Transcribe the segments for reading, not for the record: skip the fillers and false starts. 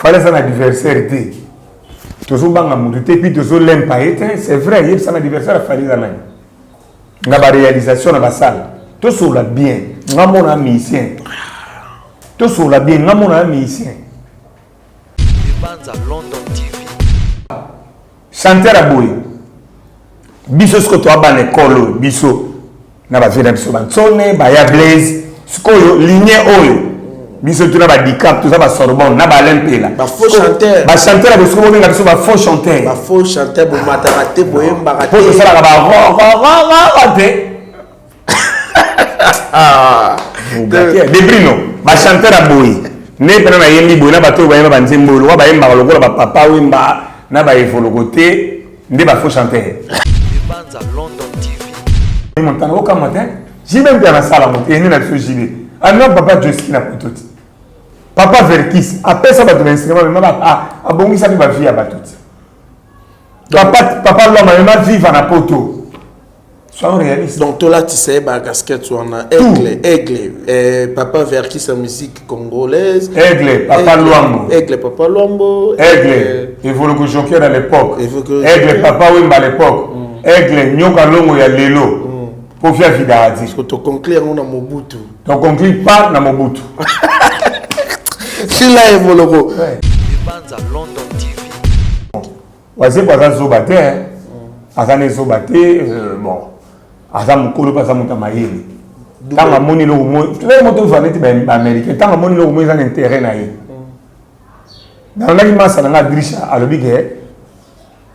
fallait ça un adversaire. Toujours banga moudouté, puis toujours l'impaït. C'est vrai, il y a un adversaire, il fallait ça. Il y a une réalisation dans la salle. Tout sur la bien, il y a mon ami ici. Tout sur la bien, il y a mon ami ici. Chanter à Boy. Biso ce que tu as dans l'école, biso. Na ba vena biso bantsone, ba ya Blaise. Ce que lignée oyo. Biso tu na ba dicap, tout ça ba Sorbonne, na ba Lempela. Ba faux chanteur. Ba chanteur à biso bonga biso ba faux chanteur. Ba faux chanteur bo matamate boyemba raté. Pour ça la ba raté. Ah. Debrino, ba chanteur à Boy. Ne pena na yembi boy na ba to ba yemba banzembolo, ba yemba lokola ba papa wemba na ba evolo côté, nde ba faux chanteur. Banza London TV. Montana au matin, j'ai même bien la salle à monter, et nous avons fait alors papa Joski n'a pas tout. Papa Verkis, après ça va te l'instrument, mais à bon ça va vivre à tout. Papa l'homme va vivre à poto. Soyons réalistes. Donc toi là tu sais bah casquette tu en as aigle, papa Verkis sa musique congolaise. Aigle, papa Luambo. Aigle, papa Luambo. Aigle, Evoluko Joker à l'époque. Aigle, papa Wimba à l'époque. Aigle, Nyoka Longo ya Lelo. Pour faire vidéo. Parce que tu conclure on a Mobutu. Tu conclure pas na Mobutu. C'est là Evoluko. Banza London TV. Ouais, pas ça Zobate. Azane Zobate, bon. Azam Kolo pas ça Moutamaïli. Tant que moni lo mo, tu vois moto vanité ben américain. Tant que moni lo mo ils ont intérêt na yi. Dans l'aliment ça na drisha alobike.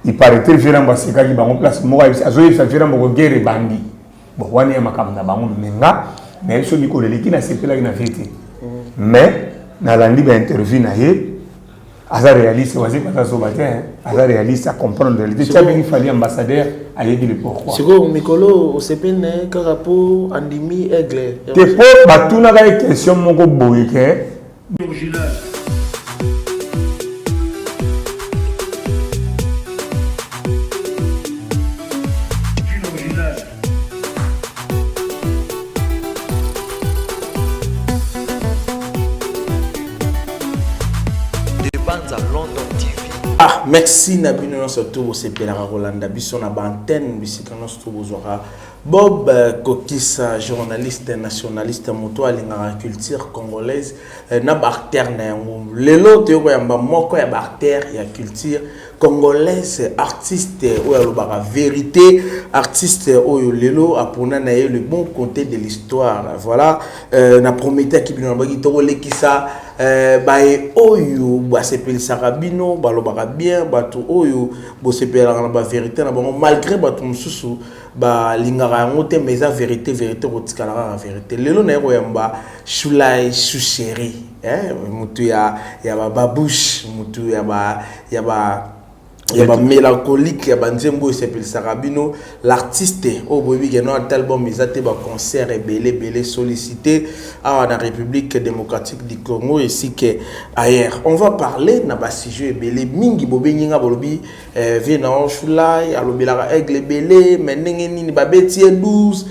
Il paraît très violent parce que il va en place moi il azoye ça violent pour guerre bandi. Bon wani ya makamna bango menga mais so biko leki na sepela na vérité. Mais na landi ba interview na ye asa réaliste wasi pas so batin asa réaliste à comprendre la réalité. Tu as bien fallu ambassadeur à dire le pourquoi. C'est quoi Mikolo au CPN Karapo Andimi Aigle. Te po batuna ga question moko boye ke Ah, merci Nabino surtout au CPLA Rolanda Bisson na bantenne bisika no studio zora Bob Kokissa journaliste nationaliste moto alinga culture congolaise na barter na yango lelo te ko yamba moko ya barter ya culture congolaise artiste oyo ba vérité artiste oyo lelo apona na le bon côté de l'histoire voilà na prometteur qui bino ba kitoko lekisa bae oyo ba sepeli sarabino balobaka bien bato oyo bo sepela na ba vérité na bango malgré bato mususu ba lingara yango te mais la vérité rotikala la vérité lelo na yako yamba Shulai Shusheri mutu ya ba babouche mutu ya mélancolique ya banzembo sepeli sarabino l'artiste au bobi que no album izate ba concert belé sollicité à la République démocratique du Congo ainsi que ailleurs. On va parler na ba sujet belé mingi bobi nyinga bolobi vena Shulai alobela aigle belé menenge nini ba betie 12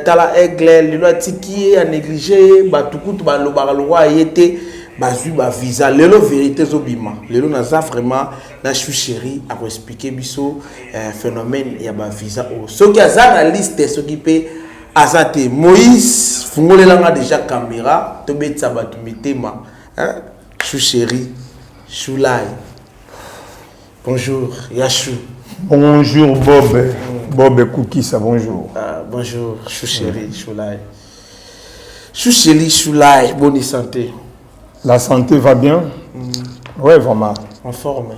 tala aigle lelo atiki a négligé ba tukutu ba lobaka lwa yete bazui ba visa lelo vérité zobima lelo naza vraiment na Shusheri a expliquer biso phénomène ya ba visa o soki aza na liste soki pe azate Moïse fungolelanga déjà caméra to betsa batu mitema Shusheri Shulai bonjour Yashu bonjour Bob Kokissa bonjour bonjour Shusheri Shulai Shusheri Shulai bonne santé. La santé va bien? Oui, vraiment. En forme?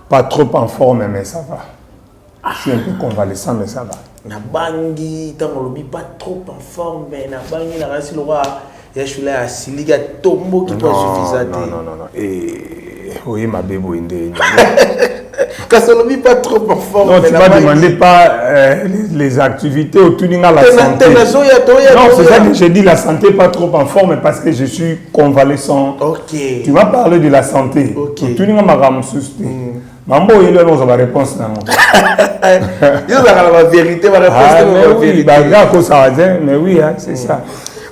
Pas trop en forme, mais ça va. Je suis un peu convalescent, mais ça va. Nabangi, pas trop en forme, mais Nabangi, la race, le roi, il y a Shulai, il y a Tombo qui peut suffisant. Non. Oui, ma bébé, quand ça ne pas trop en forme. Non, tu ne m'as demandé pas les activités autour de la santé. Non, c'est ça que j'ai dit, la santé pas trop en forme parce que je suis convalescent. Ok. Tu m'as parlé de la santé. Ok. Autour de Mambo, il a une réponse. Il a la vérité, la réponse. Mais oui, c'est ça.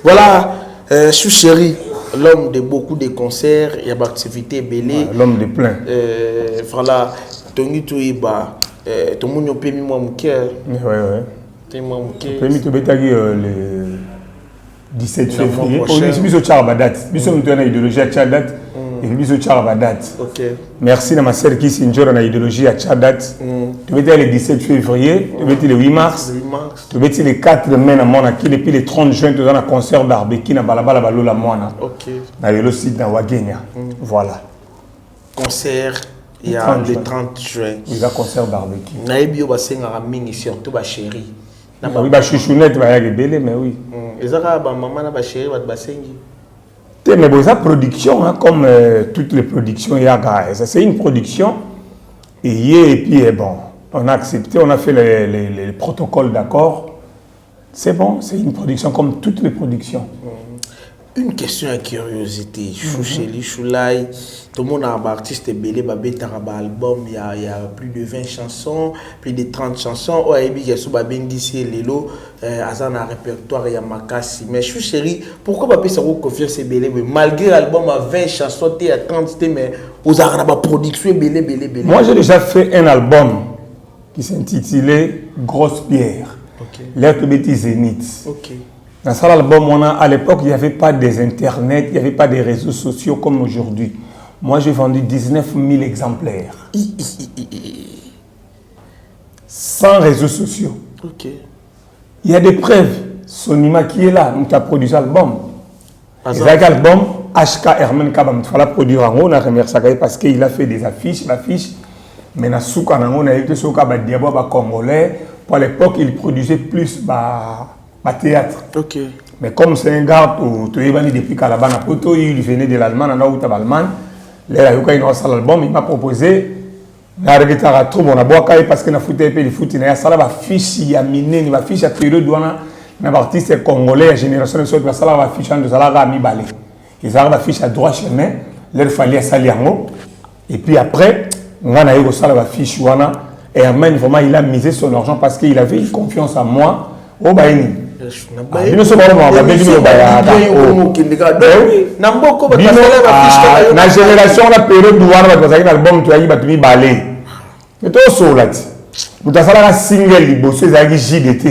Voilà, Shusheri. l'homme de beaucoup de concerts, il y a des activités belées. L'homme de plein. Voilà, Tongi Touiba, tout le monde peut moi mon cœur. Ouais. Permis de mettre le 17 février. On est mis au Tcharabadat. Nous sommes dans l'idéologie à Tchadat. Et puis au Tcharabadat. Merci à ma sœur qui s'injure dans l'idéologie à Tchadat. Tu mettez le 17 février, tu mettez le 8 mars, tu mettez le 4 mai à Mona, et puis le 30 juin, tu as un concert barbecue à Balabala Balola Mona. Dans le site de Wagenia. Voilà. Concert. Il y a le 30 juin. Il y a un concert barbecue. Il y a un mini surtout ma chérie. Oui, ma chouchounette va y aller, mais oui. Et ça, maman na chérie va te basengi. Mais bon, ça production, hein, comme toutes les productions, c'est une production. Et puis, bon, on a accepté, on a fait les protocoles d'accord. C'est bon, c'est une production comme toutes les productions. Une question à curiosité. Choucheli, Choulaï, tout le monde a un artiste belé, un album, il y a plus de 20 chansons, plus de 30 chansons. Oh, et puis, il y a sous Babengisi et Lelo, Azan a un répertoire, il y a Makassi. Mais Choucheli, pourquoi Babé ça confiance c'est belé? Malgré l'album à 20 chansons, il y a 30, mais aux Arabes production belé. Moi, j'ai déjà fait un album qui s'intitulait Grosse Pierre. L'air de bêtise Zénith. Dans cet album, à l'époque, il n'y avait pas des internets, il n'y avait pas des réseaux sociaux comme aujourd'hui. Moi, j'ai vendu 19 000 exemplaires. Sans réseaux sociaux. Il y a des preuves. Sonima qui est là, nous avons produit l'album. Cet album, HK Herman Kabam, il fallait produire en haut, on a remercié parce qu'il a fait des affiches, mais on a été sur le diabo congolais. Pour l'époque, il produisait plus théâtre. Mais comme c'est un gars qui est depuis Calabana, il venait de l'Allemagne, il m'a proposé parce qu'il a foutu les foot, il a fiche, il a miné, il a fiche à période où un artiste congolais, la génération de ceux qui ont fiche de Zalaga à mi-balé. Ils ont fiche à droit chemin, il fallait salir. Et puis après, on a eu la fiche. Et Herman, vraiment, il a misé son argent parce qu'il avait confiance en moi. Au Baïni. Bino so baro mo babe bino baya ta o na génération la période du wana ba zaki na album to ayi batumi balé mais to so lati mutasala ka single liboso ezaki JDT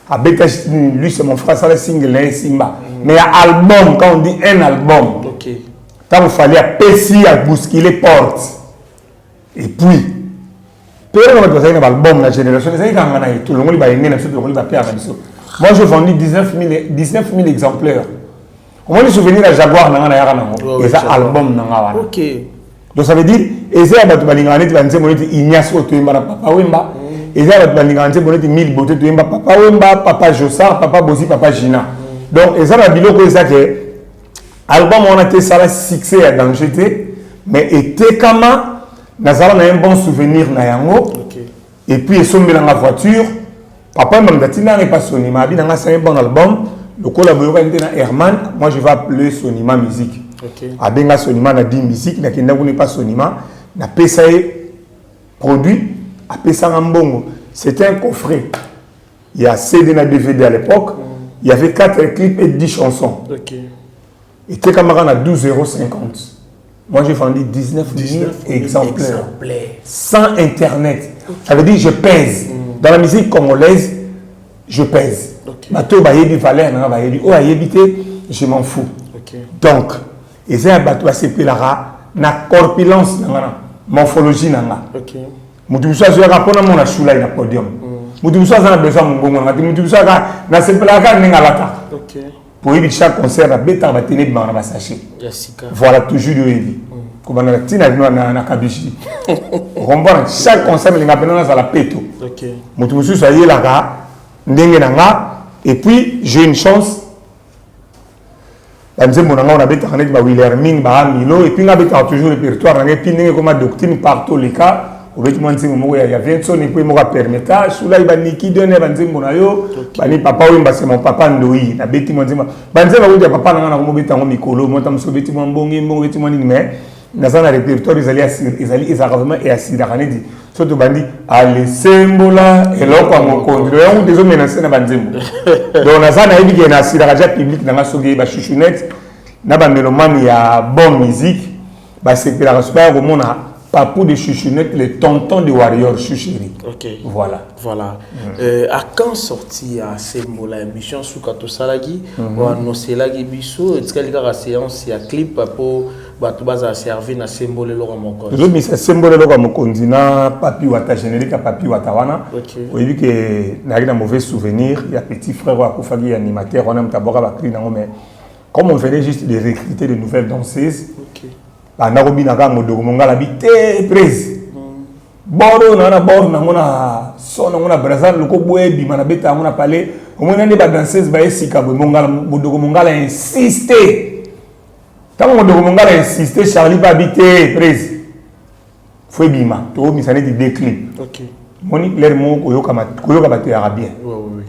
abeta lui c'est mon frère ça le single là Simba mais album quand on dit un album quand il fallait apaiser à bousculer porte et puis période ba zaki na album la génération ezaki ka ngana tout le monde ba yene na tout le monde ba père na biso. Moi, j'ai vendu 19 000 exemplaires. Comment les souvenirs à Jaguar et ça album donc ça veut dire et ça va te balinganer tu vas dire monete Ignace Otoemba papa Wemba et ça va te balinganer monete 1000 beauté Otoemba papa Wemba papa Jossa papa Bosi papa Gina donc et ça va dire que ça que album on a été ça succès à danger mais était comme nazala na un bon souvenir na yango et puis ils sont mis dans la voiture. Papa m'a dit n'est pas Sonima, c'est un bon album. Le collaborateur est Herman, moi je vais appeler Sonima Musique. Abenga Sonima na dit musique, na kenda n'est pas Sonima, na pesa produit, a pesa ngambongo. C'était un coffret. Il y a CD na DVD à l'époque, il y avait 4 clips et 10 chansons. Et tes camarades à 12,50 €. Moi j'ai vendu 19 000 exemplaires. Sans internet. Ça veut dire je pèse. Dans la musique congolaise, je pèse. Bateau bayebi valeur na bayebi o ayebité, je m'en fous. Donc, et c'est un bateau assez pelara na corpulence na morphologie na nga. Mutu so zo rapona mona shula na podium. Mutu so za besoin mbongo ngati mutu so na se pelaka ninga lata. Pour éviter chaque concert na beta ba télé ba na sachet. Voilà toujours de vie. Comme na tina na kabishi. Comprendre chaque concert mais ngapena na la peto. Mutu so yé la ga ndenge na nga et puis j'ai une chance. On a bêté avec Wilhelmine, Milo, et puis on a bêté toujours le répertoire. Et puis on a doctrine partout les cas. Il y a 20 sonnes et puis on a permis. Soula il va niki donner banzembonayo. Bani papa wimba c'est mon papa ndoi. Na bêté mon zema. Banzema wimba papa na ngana bêté en mikolo. Moi tam so bêté mon bongi mon bêté mon mais. Dans un répertoire ils allaient vraiment et assis à dit. Surtout bandi allez sembola et là quoi mon contre. On des hommes menacés na banzembo. Donc on a ça na ébi qui est assis dans la public dans la soge ba chouchounette. na ba mélomane ya bonne musique ba sepela super comme on a Papou de Chouchounette, le tonton de Warrior Chouchéri. Ok. Voilà. Voilà. À quand sorti à ces mots-là, émission sous Kato Salagi, ou à Noselagi Bissou, est-ce qu'il y a une séance, il y a un clip pour que servir à symbole à mon corps? Je dis que symbole à mon continent, papi Wata générique à papi Watawana. Ok. Vous voyez que n'a un mauvais souvenir, il y a petit frère Wakoufagi animateur, on a un tabora bakri mais comme on venait juste de recruter de nouvelles danseuses. Ok. Narobi na kango dogo mongala bité prise boro na boro na mona sona mona brazil loko boebi mana beta mona parler au moins ne ba danseuse ba esika bo mongala dogo mongala insister tant dogo mongala insister Charlie ba bité prise foi bima to misane di déclin. Ok. Moni l'air mo koyoka bato arabien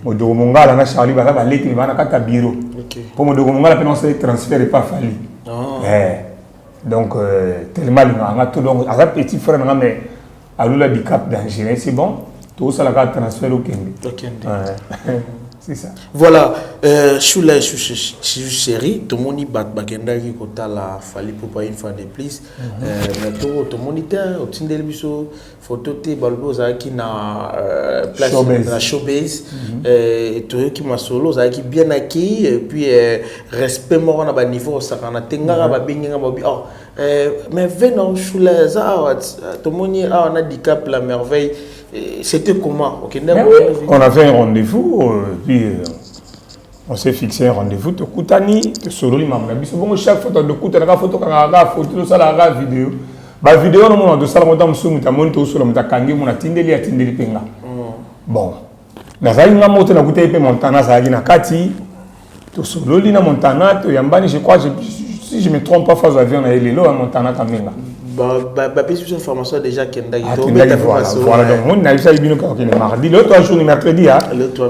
mo dogo mongala na Charlie ba lettre bana kata bureau. Ok. Pour mo dogo mongala penon se transfert pas fallu. Donc, tellement il a tout donc à petit frère mais à l'oula du cap d'Angers c'est bon tout ça la carte transfert au Kenya. C'est ça. Voilà, Choula chéri, tout le monde bat bagenda qui kota la fali pour pas une fois de plus. Mais tout le monde était au tindel biso photo te balbo za qui na place la showbase et tout qui m'a solo za qui bien acquis et puis respect mort na ba niveau ça kana tengara ba binga ba bi oh mais venons Choula za tout le monde a un handicap la merveille. C'était comment? On a fait un rendez-vous, puis on s'est fixé un rendez-vous. Tu Koutani, tu Sololi Mamnabi. Bon, chaque photo de Koutani, la photo, la photo, la vidéo. La vidéo, on a de ça, on a monté sur le Kangi, on a tindeli à tindeli penga. Bon, Nazali n'a monté la Koutani Montana, ça a dit Nakati, tu Sololi na Montana, tu Yambani, je crois, si je ne me trompe pas, phase avion à Elelo à Montana Kamenga. Plus d'informations déjà Kendagi. Voilà, donc on a eu ça le mardi, l'autre jour, le mercredi,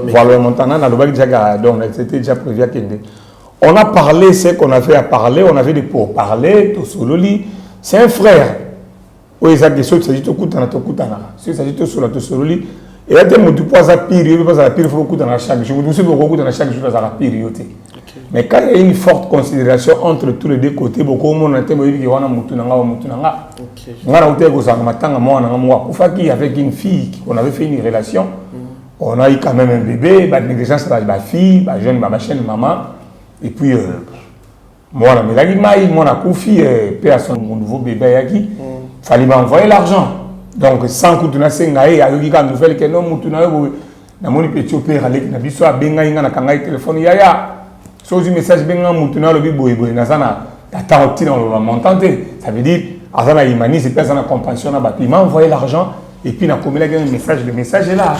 voilà, Montana, donc c'était déjà prévu à Kende. On a parlé ce qu'on avait à parler, on avait des pourparlers, Tosololi, c'est un frère. Oui, ça il s'agit de Koutana, il s'agit de Tosololi. Et là, tu peux pas pire, il faut pas pire, il faut Koutana chaque jour. Je me suis beaucoup dans chaque jour, ça la pire. Mais quand il y a une forte considération entre tous les deux côtés, beaucoup de monde a été dit qu'on a moutunanga. On a été avec une fille qu'on avait fait une relation. On a eu quand même un bébé, la négligence de la fille, la jeune maman. Et puis, moi, on a confié mon nouveau bébé. Il fallait m'envoyer l'argent. Donc, sans que tu n'aies pas il y a une nouvelle qui est non moutuna. Na moni petit père avec na biso abenga inga na kanga téléphone yaya. So du message benga mutuna lobi boy nazana tata oti dans le montante. Ça veut dire azana imani c'est personne en compassion na batu. Il m'a envoyé l'argent et puis na commis un message, le message est là.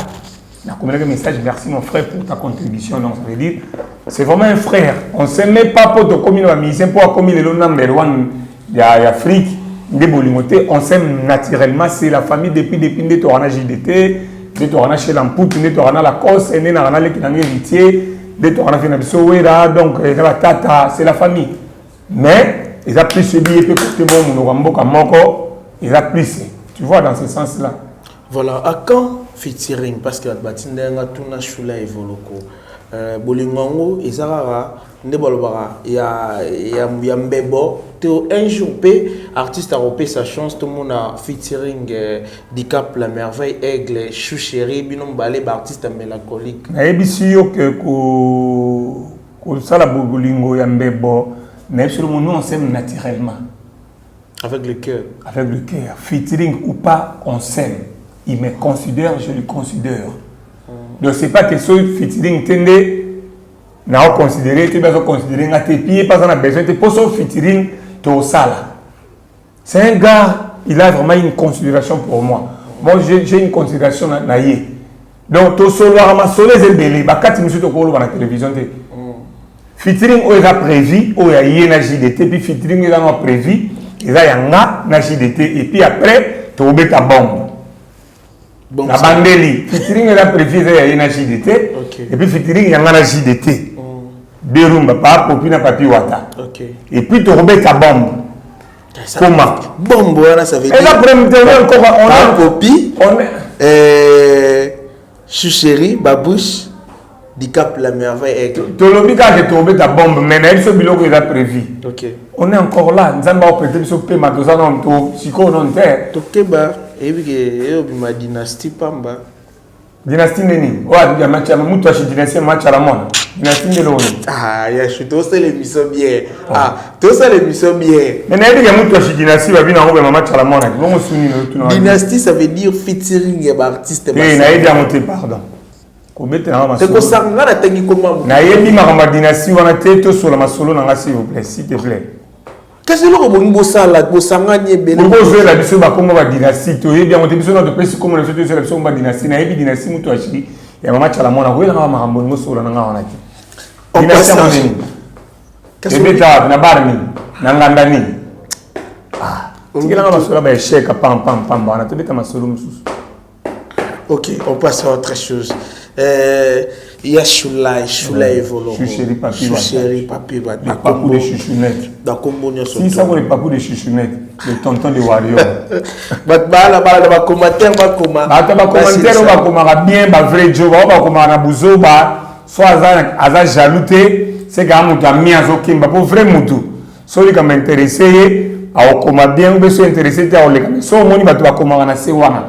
Na commis un message, merci mon frère pour ta contribution. Donc ça veut dire c'est vraiment un frère. On se met pas pour te commis la mission pour commis le number one il y a Afrique des bolimoté, on s'aime naturellement, c'est la famille depuis de Torana JDT, de Torana chez l'Ampout, de Torana la Corse, et de Torana l'héritier, de Torana Finabisowera, donc la Tata, c'est la famille. Mais ils ont plus subi et puis côté bon, mon Ramboka Moko, ils ont plus. Tu vois dans ce sens-là. Voilà, à quand featuring parce que la bâtiment tuna chula evoloko. Bolingongo ezara ndebolobara ya mbebo to un jour pe artiste a repé sa chance tout le monde a featuring Dicap la merveille aigle chou chéri binom balé artiste mélancolique na ebisi yo que ko sala bolingo ya mbebo mais sur mon nom on s'aime naturellement avec le cœur featuring ou pas on s'aime il me considère je le considère. Donc c'est pas que ce featuring tende n'a considéré tu vas considérer nga tes pieds pas on a besoin de pour son featuring to sala. C'est un gars, il a vraiment une considération pour moi. Moi j'ai une considération naïe. Donc to solo ma solo zebele ba kati musu to ko na télévision te. Featuring o est prévu o ya yena JDT puis featuring est en prévu, il a yanga na JDT et puis après to beta bombe. Bon, la bandeli, featuring est prévu il y a une JDT et puis featuring il y a un JDT. Deux rumba pas pour na papi wata. Et puis tu remets ta bombe. Comment? Bombe ça veut dire. Et la première encore on a copie. Chou chéri, babouche. Dicap la merveille aigle. Tolobi quand tu tombé ta bombe, mais il faut bilo que prévu. Ok. On est encore là. Nous avons prêté sur paiement de ça non to siko non terre. Tokeba et puis ma dynastie pamba. Dynastie neni. Ouais, il y a match à muto chez dynastie match à la mona. Dynastie de l'eau. Ah, il y a chuto c'est l'émission bien. Ah, tout ça l'émission bien. Mais il y a muto chez dynastie va venir en match à la mona. Comment souvenir tout. Dynastie ça veut dire featuring et artiste. Eh, na aide à monter pardon. C'est que ça n'a pas été comment. Na yebi ma dynastie wana teto sur la masolo na s'il vous plaît, s'il te plaît. Qu'est-ce que le bon bossa la bossa ngani belé. Pour jouer la biso ba comme ba dynastie, to yebi on te biso na de pesi comme le fait sur la biso ba dynastie, na yebi dynastie muto achi. Ya mama chala mona ko ela ma hambo ngoso la nga wana ki. Dynastie mo nini. Qu'est-ce que beta na barni, na nganda ni. Ah, tikela nga masolo ba échec pam bana te beta masolo mususu. Ok, on passe à autre chose. Il y a Choula et Volo. Chouchéri papi. Les papous de chouchounettes. Si ça vaut les papous de chouchounettes, les tontons de Wario. Bah commentaire, bien, bah vrai Joe, bah comme un abouzo, bah soit à jalouté, c'est quand même un mis à zokim, bah pour vrai moutou. Celui qui m'intéressé, à comment bien, ou soit intéressé, à les soit moni, bah tu vas comment on a c'est wana.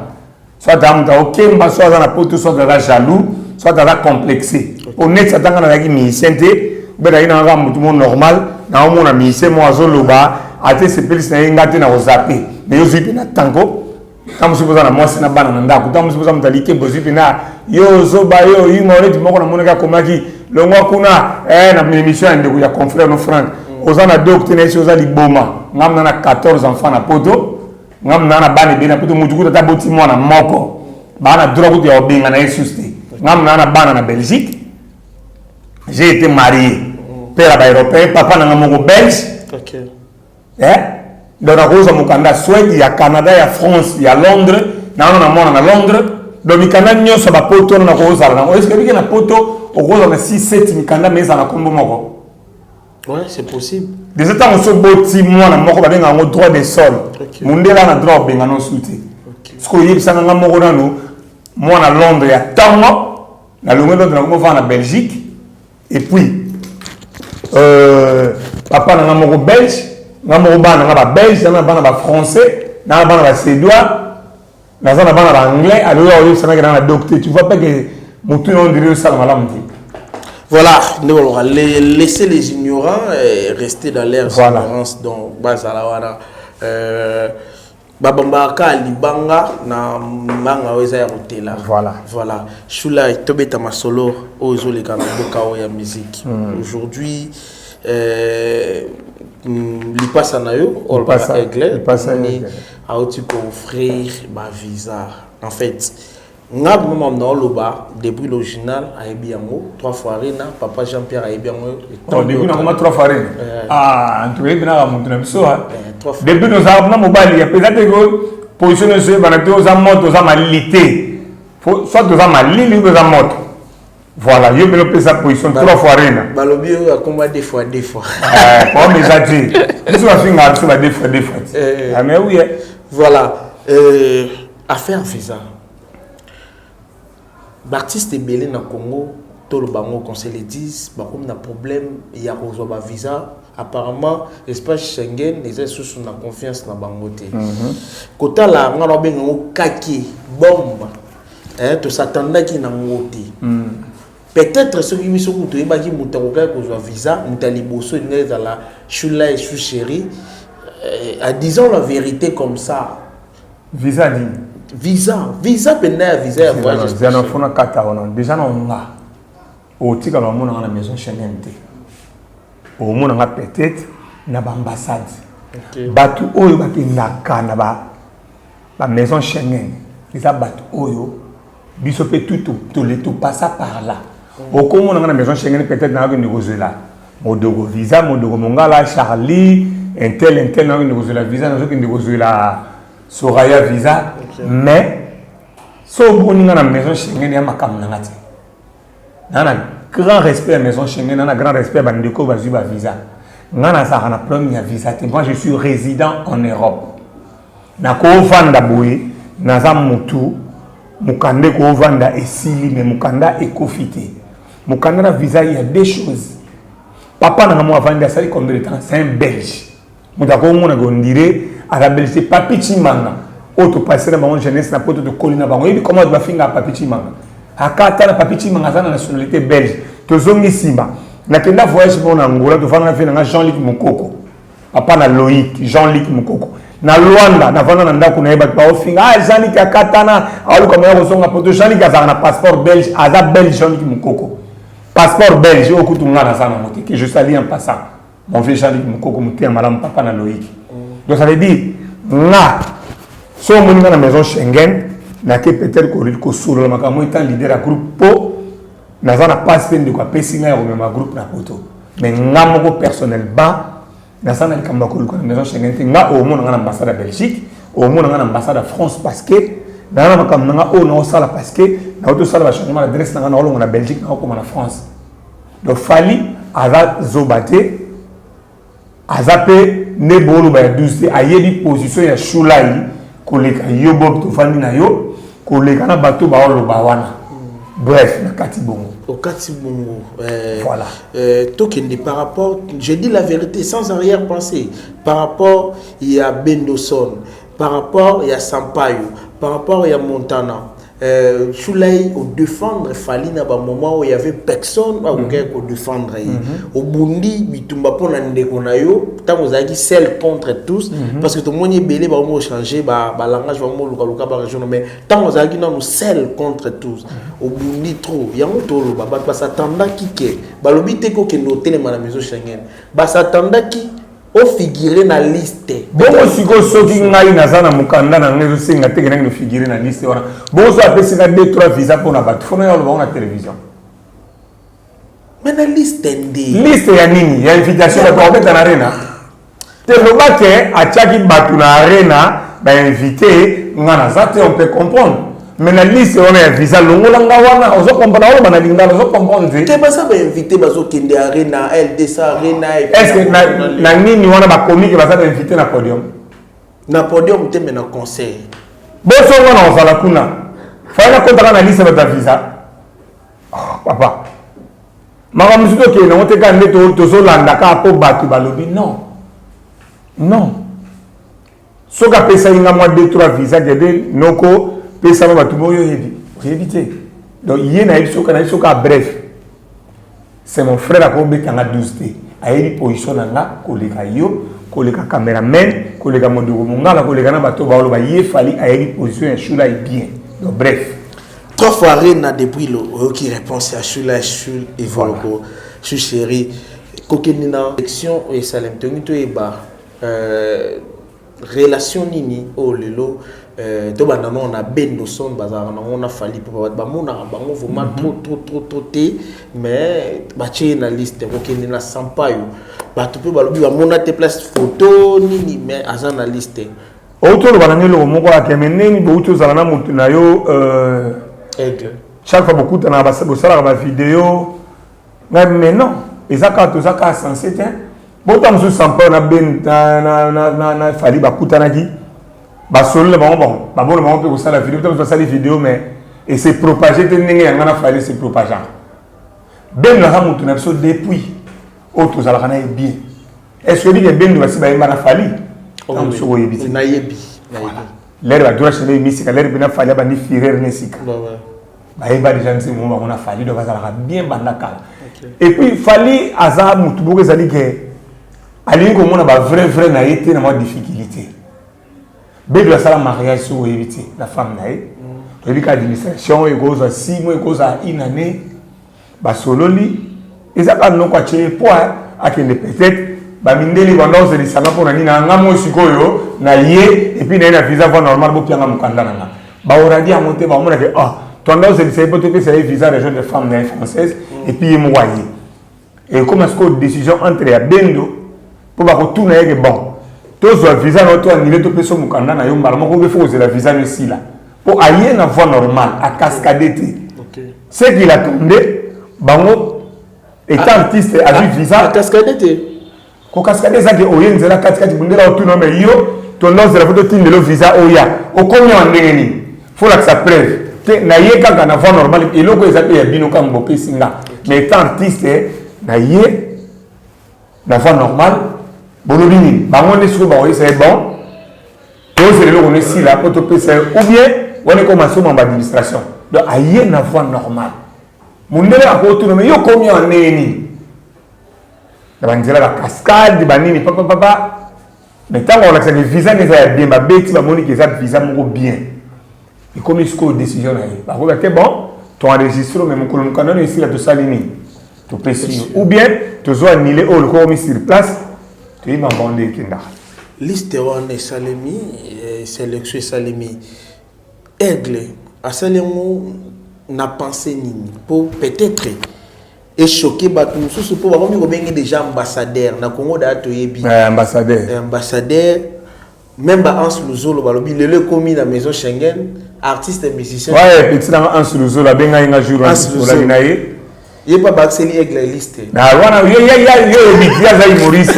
Soit tu as ok, soit dans la pote, soit dans la jaloux, soit dans la complexé. Honnête, ça t'a dit musicien, ben là il y a un tout monde normal, dans mon ami, c'est moi zoloba, à tes spécialistes na ingate na ozape, mais yo zipi na tango, comme si vous en a moi c'est na banana ndako, comme si vous en talike bozipi na yo zoba yo imone tu moko na moneka komaki, le ngwa kuna na émission ndeko ya confrère no Franck, ozana docteur na oza liboma, ngam na 14 enfants na poto. Ngam nana bani bina puto mutukuta taboti mwana moko bana droit kuti ya obenga na Yesuste ngam nana bana na Belgique. J'ai été marié père ba européen papa na moko belge. OK. Donc na koza mukanda Suède, il y a Canada, il y a France, il y a Londres, na mona na Londres. Donc mikanda nyoso ba poto na koza na. Est-ce que na poto okoza na 6 7 mikanda meza na kombo moko? Ouais, c'est possible. Des états on se boti mwana moko ba benga ngo droit de sol. Mundela na droit benga no suti. Ce que yebisa nga moko nanu mwana Londres ya tango na longo na ko va na Belgique et puis papa na moko belge, na moko bana na ba belge, na bana ba français, na bana ba suédois, na bana ba anglais, alors yebisa nga na docteur, tu vois pas que mutu on dirait ça la malamu. Voilà, laisser les ignorants rester dans leur ignorance. Donc, Bazalawana, Babambaka, Libanga, na Manga, Weza Rotela. Voilà. Choula et Tobeta Masolo, Ozo les Kanaboka, Oya musique. Aujourd'hui, Lipasa Nayo, Olpasa Aigle, a aussi offrir ma visa. En fait, nga moment dans le bas début l'original a ebiango 3 fois Rena papa Jean-Pierre a ebiango début na 3 fois Rena ah en tout cas bina montre na biso début nous avons mobile ya peut-être que position de ce bana to za moto za malité soit to za malili ou za moto voilà yo bino pesa position 3 fois Rena balobi a combat deux fois pour mes ati biso va finir sur la deux fois ah mais oui voilà affaire visa. L'artiste est belé dans le Congo, tout le bango conseil les 10, bah comme un problème, il y a un visa. Apparemment, l'espace Schengen, les gens sont en confiance dans le bangoté. Côté là, on a bien un kaki, bombe, tout s'attendait qu'il n'a pas. Peut-être ceux qui sont tous les bâtis moutaroga pour un visa, moutaliboso, ils dans la choula et chouchérie. Disons la vérité comme ça. Visa dit. Visa pena visa voyage. Visa na fona kata ona déjà na nga. O tika na mona na maison Schengen te. O mona nga peut-être na ba ambassade. Batu oyo ba pinaka na ba maison Schengen. Visa batu oyo biso pe tout passa par là. O komo na maison Schengen peut-être na ko négocier là. Modogo visa modogo mongala Charlie intel na ko négocier la visa na ko négocier la Soraya visa, mais si on a une maison Schengen, il y a un grand respect à la maison Schengen, un grand respect à la visa. Moi, je suis résident en Europe. Je suis Mukande ko vanda esili me mukanda ekofite Mon Canada visa, il y a deux choses. Papa n'a pas avant de combien de temps? C'est un Belge. Mon d'accord, on dirait à la Belgique, Papi Chimanga. Auto passer dans ma jeunesse, n'a pas de colline. Et puis comment tu vas finir à Papi Chimanga? À Qatar, Papi Chimanga, c'est la nationalité belge. Tu zongi Simba. Na kenda voyage pour Angola, tu vas faire Jean-Luc Mukoko. Papa na Loïc, Jean-Luc Mukoko. Na Luanda, na vana nanda kuna eba pa ofinga. Ah, Jean-Luc Katana, alu kama yako songa poto Jean-Luc azana passeport belge, aza belge Jean-Luc Mukoko. Passeport belge, au coup na sana moté que je salue en passant. Mon vieux Jean-Luc Mukoko muté madame papa na Loïc. Donc ça veut dire na so moni na maison Schengen, na ke peut-être ko solo makamo étant leader à groupe po. Nous avons pas de quoi passer dans le groupe na poto mais ngamo personnel ba na sana kamba ko ko maison Schengen nga au monde na ambassade de Belgique au monde na ambassade de France parce que na na kam nga o na sala parce que na auto sala ba changement d'adresse na na na Belgique na ko na France donc fali aza zobate azape ne bolu ba 12 ayebi position ya shulai ko le ka yobo to fandi na yo ko le kana bato ba lo ba wana. Bref, na Katibongo. Au Katibongo. Voilà. Tokende par rapport, je dis la vérité sans arrière-pensée, par rapport il y a Bendoson, par rapport il y a Sampaio, par rapport il y a Montana. Choulaï au défendre fallait na ba moment où il y avait personne au défendre. Au Bundi bitumba pona ndeko na yo, tant vous avez dit seul contre tous parce que tout le monde est belé ba mo changer ba langage ba mo luka ba région mais tant vous avez dit non seul contre tous. Au Bundi trop, ya mo tolo ba s'attenda ki ke ba lobité ko ke noter na maison Schengen. Ba s'attenda ki au figurer na liste. Bon siko soki ngai nazana mukanda na ngezo singa te kenanga figurer na liste wana. Bon so apesi na 2-3 visa pour na bato. Fono ya lo na télévision. Mais na liste ndi. Liste ya nini? Ya invitation ya kwa na arena. Te lo bate achaki batu na arena ba invité ngana zate on peut comprendre. Mais la liste on a visa longola ngawana ozo comprendre on bana linga ozo comprendre. Te basa ba invité bazo kende arena LDC arena. Est-ce que na nini wana ba comique basa ba invité na podium? Na podium te na conseil. Boso wana osala kuna. Fala kontra na liste ba visa. Papa. Mama musuto ke na wote ka ndeto tozo landa ka po batu balobi non. Non. Soka pesa inga moi 2-3 visa gede noko pesa ba tu boyo éviter. Donc il na isoka bref. C'est mon frère a ko betanga 12t. Ayi position nga koleka yo, koleka cameraman, koleka modoko mongala koleka na bato ba lo ba ye fali ayi position ya Shula est bien. Donc bref. 3 fois arena depuis le qui réponse à Shula Shul et Voloko. Chou chéri kokenina élection et Salem Tonito et ba relation nini oh lelo to bana on a Bendoson bazar on a fali pour ba mona bango vraiment trop té mais ba tie na liste kokeni na Sampaio ba to pe ba lobi ba mona te place photo nini mais aza na liste auto lo bana ngelo moko akemeni bo uto zala na mutu na yo aigle chaque fois beaucoup na ba sala ba vidéo mais non ezaka to zaka censé tiens bon tam sous Sampaio na ben na fali ba kutanaki ba solo le bon ba bon le moment que ça la vidéo tu ça les vidéos mais et c'est propagé te ndenge ya ngana fali c'est propageant ben na mutu na biso depuis auto zala kana bien est-ce que bien ben ba si ba na fali on se voit bien na yebi l'air ba droit chez misika l'air bina fali ba ni firer nesika ba yeba déjà nsi mo ba na fali do ba zala bien bandaka et puis fali aza mutu boko zali ke ali ko mona ba vrai na été na mo difficulté bébé la salle mariage sur éviter la femme nae to bi ka administration e goza 6 mois e goza une année ba sololi ezaka no kwa che poa akende peut-être ba mindeli bando se lisanga pona ni na ngamo sikoyo na ye et puis na visa va normal bo pianga mukanda na ba oradi a monter ba mona que tendance de c'est peut-être c'est visa région de femmes françaises et puis mo waye et comme est-ce que décision entre ya bendo pour ba retourner que bon tous les visa notre annulé tout personne mukanda na yo mbala moko be faut la visa ici là pour aller na voie normale à cascader ce qu'il attendait bango étant artiste a vu visa cascader ko cascader ça que oyenze la 4 bundela autour mais yo ton nom de la photo tin le visa oya o komi en ndeni faut la que ça preuve que na ye kaka na voie normale et loko ezapé ya bino kambo pesinga Mais étant artiste, na yé, na fois normal, bolobini, bango ne sou bango c'est bon. Toi c'est le on est si là pour te payer ou bien on est comme en administration. Donc ayé na fois normal. Mundele a autonomie yo combien en neni. Na banzela la cascade banini papa. Mais tant qu'on a que les visas ne sont bien, ma bête va monter que ça visa mon bien. Et comme il faut décision là, bah vous êtes bon, tu enregistres mais mon colonne canon ici là tout ça ligne, tu peux ou bien tu dois annuler au le commis sur place, tu es m'abandonner kinda. Liste on est Salemi, sélection Salemi, aigle, à Salemo n'a pensé ni pour peut-être et choqué batou sous pour avoir mis déjà ambassadeur na Congo d'ato yebi ambassadeur même ba Hans Luzolo balobi le commis la maison Schengen artiste et musicien ouais petit dans Hans Luzolo benga inga jour la binaye il pas baxeli aigle liste na wana yo bitia za Maurice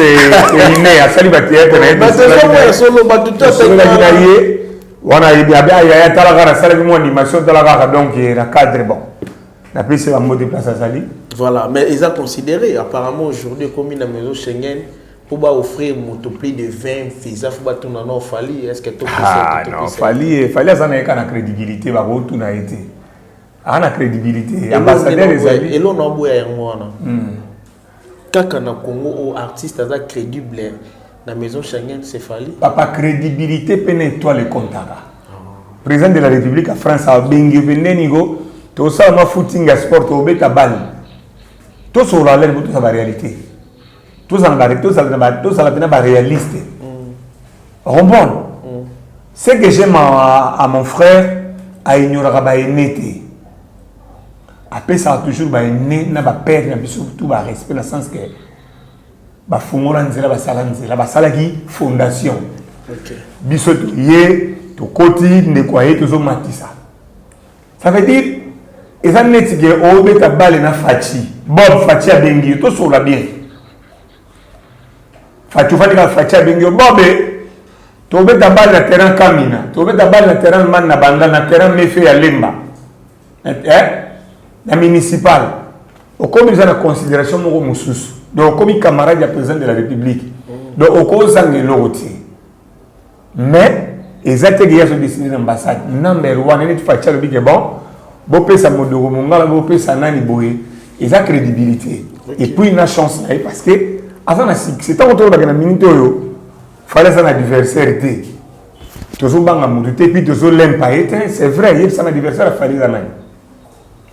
ine asali batia tena ba solo batou to binaye wana yebi ya tala gara sala bi mo animation tala gara donc la cadre bon la plus c'est un mot de place à Sali. Voilà, mais ils ont considéré, apparemment aujourd'hui, comme une maison Schengen, pour offrir plus de 20 visas, il faut tout non Fali. Est-ce que tout non, Fali, ça n'a pas de crédibilité, va tout n'a été. A la crédibilité. Ambassadeur des amis. Et l'on a beau à moi. Quand on a Congo, artiste est crédible, la maison Schengen, c'est Fali. Papa, crédibilité, pénètre le comptara. Président de la République à France, a bengi venenigo. Tout ça, ma footing à sport, au bêta balle. Tout ça, on a l'air de tout ça, la réalité. Tout ça, la réaliste. Rombon. Ce que j'aime à mon frère, à ignorer à Baïnété. Après ça, toujours Baïné, n'a pas perdre, surtout, ba respect, dans le sens que, ba Fungolanzela, ba Salanzela, ba Salagi, fondation. Bissot, yé, to koti, ne croyez, toujours matissa. Ça veut dire, et ça n'est pas au bêta balle na Fachi. Bob Fachi a bengi, tout sur la bien. Fachi a bengi, Bob, tu bêta balle na terrain Kamina, tu bêta balle na terrain Man na Banda, na terrain Mefe ya Lemba. La municipale. Au comme ils ont la considération de Moussous. Donc, comme camarade du président de la République. Donc, au cause de l'autre. Mais, ils ont été décidés d'ambassade. Number one, ils ont fait le big bon. Bopé sa modoro mongala bopé sa nani boé ils a crédibilité et puis une chance là parce que avant c'est tant autour de la minute yo fallait ça adversaire té toujours banga mututé puis toujours l'impact c'est vrai il ça adversaire fallait ça nani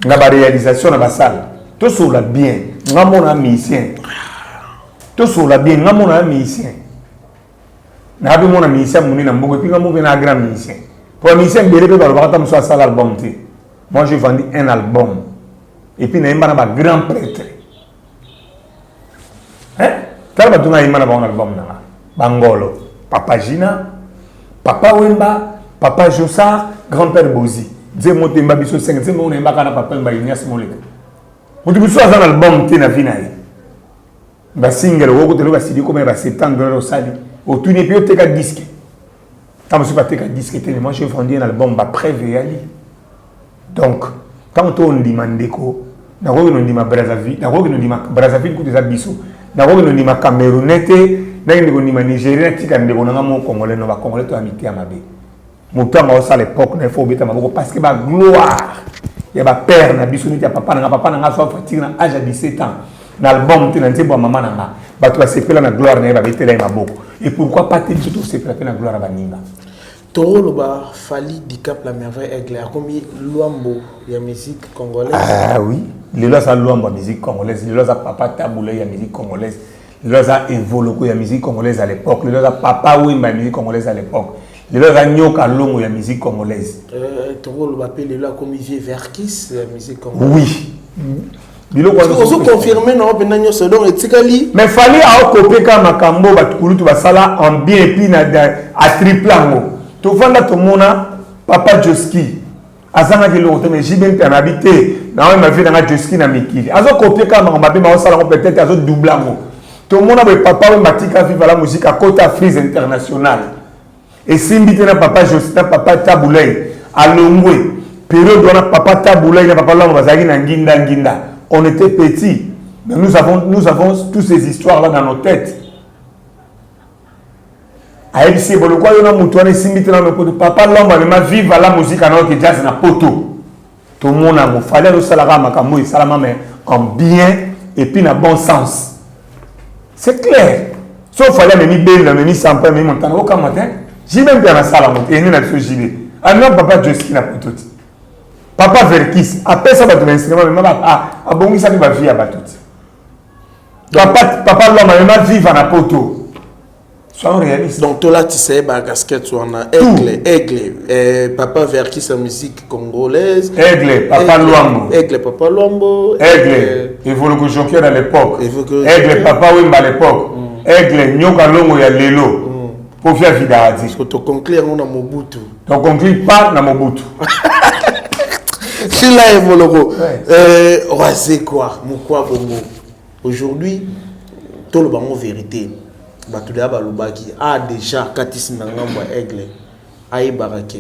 na ba réalisation na ba salle tout sur la bien ngamona musicien tout sur la bien ngamona musicien na bi mona musicien muni na mboko puis ngamona na grand musicien pour musicien belé pe ba ba ta mso sala album té. Moi, j'ai vendu un album. Et puis, il y a un grand prêtre. Hein? Quel est un album? Bangolo. Papa Gina, Papa Wemba, Papa Jossa, grand-père Bozi. Dis-moi, tu as 5 ans, tu as papa Ignace Moleka. Tu as un album, tu as un single, tu as comme 7 ans de Rosali. Tu n'es plus un disque. Quand je suis pas un disque, moi, j'ai vendu un album, pré-véali. Donc, quand on demande quoi, on demande Brazzaville, on demande Brazzaville, on demande Cameroun, on demande Nigeria, on demande Congolais, on Congolais, on amitié à ma vie. Mouton à l'époque, il faut mettre parce que la gloire, il y a père, il y a papa, il y a âge à 17 ans. L'album, tu as maman, tu as séparé la gloire, et pourquoi pas tout séparer la gloire à Banima? Toro Loba Fali Dicap la merveille aigle a commis Luambo la musique congolaise. Ah oui, les lois à Luambo la musique congolaise, les lois à Papa Taboulé la musique congolaise, les lois à Evoloko la musique congolaise à l'époque, les lois à Papa Wimba la musique congolaise à l'époque, les lois à Nyoka Longo la musique congolaise. Toro Loba appelle les lois comme Vieux Verkis la musique congolaise. Oui. Vous confirmez non pendant ce don etikali. Mais fallait à copier comme Makambo batukulu tu basala en bien et puis à triplango. Tu vois tout le monde, Papa Joski, Azana qui l'autre, mais j'ai bien habité, dans ma vie dans la Joski na Mikili. Azo copier comme on m'a dit, mais on peut-être azo double. Tout le monde a papa ou matika vivre la musique à côté Frise internationale. Et si m'bite na Papa Joski, na Papa Taboulay, à Longwe, période où on a Papa Taboulay, na Papa Longwe, bazagi na Nginda. on était petits. Mais nous avons toutes ces histoires-là dans nos têtes. Aïe, bon, le quoi, il y a un mouton, papa, l'homme, il vivre la musique alors que jazz n'a poto. Tout le monde a fallait le salaire, mais en bien et puis dans bon sens. C'est clair. Sauf fallait me belle, me sans pas me monter aucun matin. J'ai même bien la salle à monter, et nous n'avons pas gilet. Ah non, papa, Dieu, ce qu'il n'a pas tout. Papa Verkis, après ça, va te l'instrument, mais bon, ça va vivre à tout. Papa, l'homme, il va vivre en poto. Soyons réalistes. Donc, toi là, tu sais, ma casquette, tu en as Aigle, Papa Verkis en musique congolaise. Aigle, Papa Luambo. Aigle, Papa Luambo. Aigle, Evoluko Joker à l'époque. Aigle, Papa Wimba à l'époque. Aigle, Nyoka Longo ya Lelo. Pour faire Vidadi. Parce que tu conclure, on a Mobutu. Tu conclure pas dans Mobutu. C'est là, Evoluko. C'est quoi? Moukwa Bongo. Aujourd'hui, tout le monde vérité. Batoulia Balubaki a déjà Katis Nangamba Aigle a Barake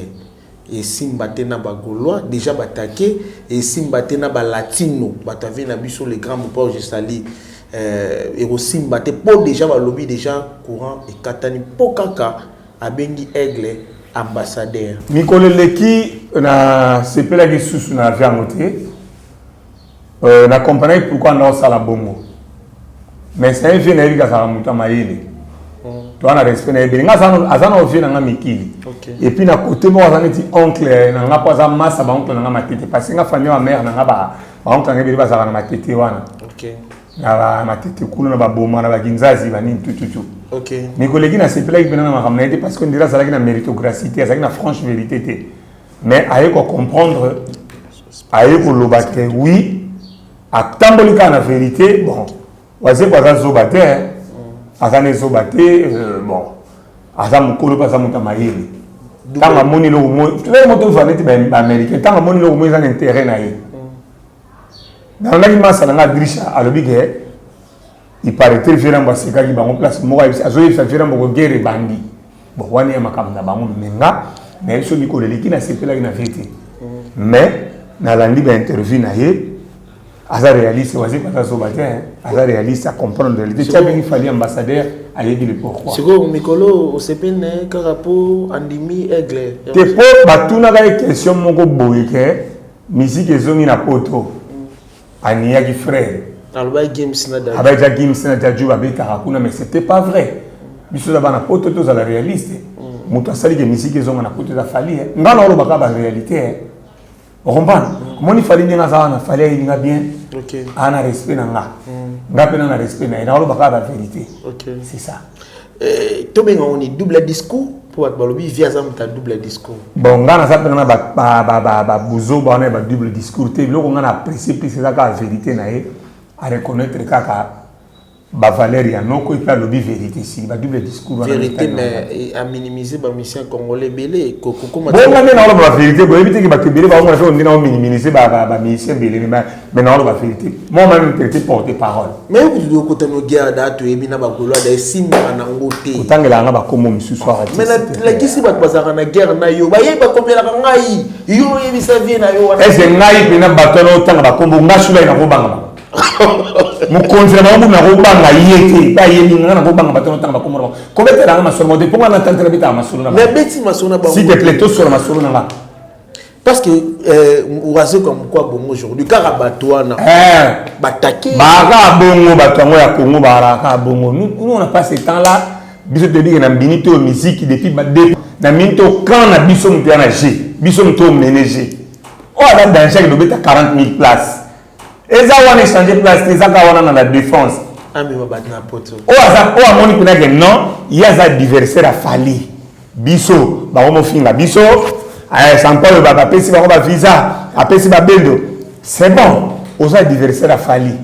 et Simbatena Bagolois déjà bataqué et Simbatena Balatino Batavina Bisso les grands moupons je sali et au Simbate pour déjà Balobi déjà courant et Katani Pokaka a Bengi Aigle ambassadeur Mikoleleki na sepela ki sous na viamoté na compagnie pourquoi on a la bongo mais c'est un vieux nègre qui a monté maïli. Tu as un respect na ebeli nga azana ovie na nga mikili et puis na côté mo azana ti oncle na nga poza massa ba oncle na nga matete parce que nga famille wa mère na nga ba oncle na ebeli ba za na matete wana na ba matete kuno na ba boma na ba ginzazi ba nini tout OK mais collègue na sepela ki bena na makamnete parce que ndira zalaki na méritocratie te zalaki na franche vérité te mais aye ko comprendre aye ko lobate oui a tambolika na vérité bon waze kwa za zobate Azane Zobate, bon, Azam Kolo pas Amuta Maïli. Tant à Moni le Mouy, tu sais, mon tour va être américain, tant à Moni le Mouy, un intérêt naïf. Dans l'animal, ça n'a pas à l'obligé. Il paraît très violent, parce qu'il y a une place, moi, il y a une violent pour guerre et bandit. Bon, on est à ma caméra, mais il faut que les gens n'aient pas la vérité. Mais, dans l'animal, interview naïf. Aza réaliste, Aza réaliste à comprendre la réalité. Tu as bien fallu ambassadeur à aider le pourquoi. C'est quoi, Mikolo, au CPN, Karapo, Andimi, Aigle. T'es pas, bah, tout n'a pas de question, mon go boyke, musique et zomi na poto. Ania qui frère. Alba Games Nada. Avec la Games Nada, Djou, avec Karakuna, mais c'était pas vrai. Biso d'abord na poto, tous à la réaliste. Mouta sali que musique et zomi na poto, ça fallu. N'a pas la réalité. Comment il fallait dire ça, il fallait dire bien. OK. Ana respect nanga. Ngape na respect na. Ina baka la vérité. OK. C'est ça. To benga on est double discours pour balobi via ça ta double discours. Bon ngana ça pena ba buzo ba na ba double discours te loko ngana apprécier plus ça ka vérité na e à reconnaître kaka ba valeur ya noko et puis lobby vérité si ba double discours vérité mais à minimiser ba mission congolais belé koko bon ngana na ba vérité bo éviter que ba kebele ba ngana fait on dina minimiser ba mission belé mais na ba vérité moi même traiter porter parole mais vous do côté no guerre date et bina ba goloa da simba na ngote utangela nga ba komo misu soir mais la kisi ba bazaka na guerre na yo ba yeba kombela ka ngai yo yebisa vie na yo est-ce ngai pena batono tanga ba kombo ngashula ina ko banga mukonzi na na robanga yete ba yeni ngana ko banga batono tanga bakomora ko betera nga masolo de ponga na tantra bita masolo na mais beti masolo ba si te plaît sur masolo na parce que oazo comme quoi bon aujourd'hui karabatoana bataké ba bongo batango ya Congo baraka bongo nous on a pas ce temps là biso te bi na binito musique depuis ba de na minto quand na biso mtia na G biso mto ménager on a dans chaque de beta 40 000 places. Et ça, on a échangé place, c'est ça qu'on a dans la défense. Ah, mais on va battre n'importe où. Oh, à mon que non, il y a un adversaire à Fali. Bisso, bah, on finit Bisso, sans Paul, bah, si on visa, après, si Bendo. C'est bon, aux adversaires à Fali.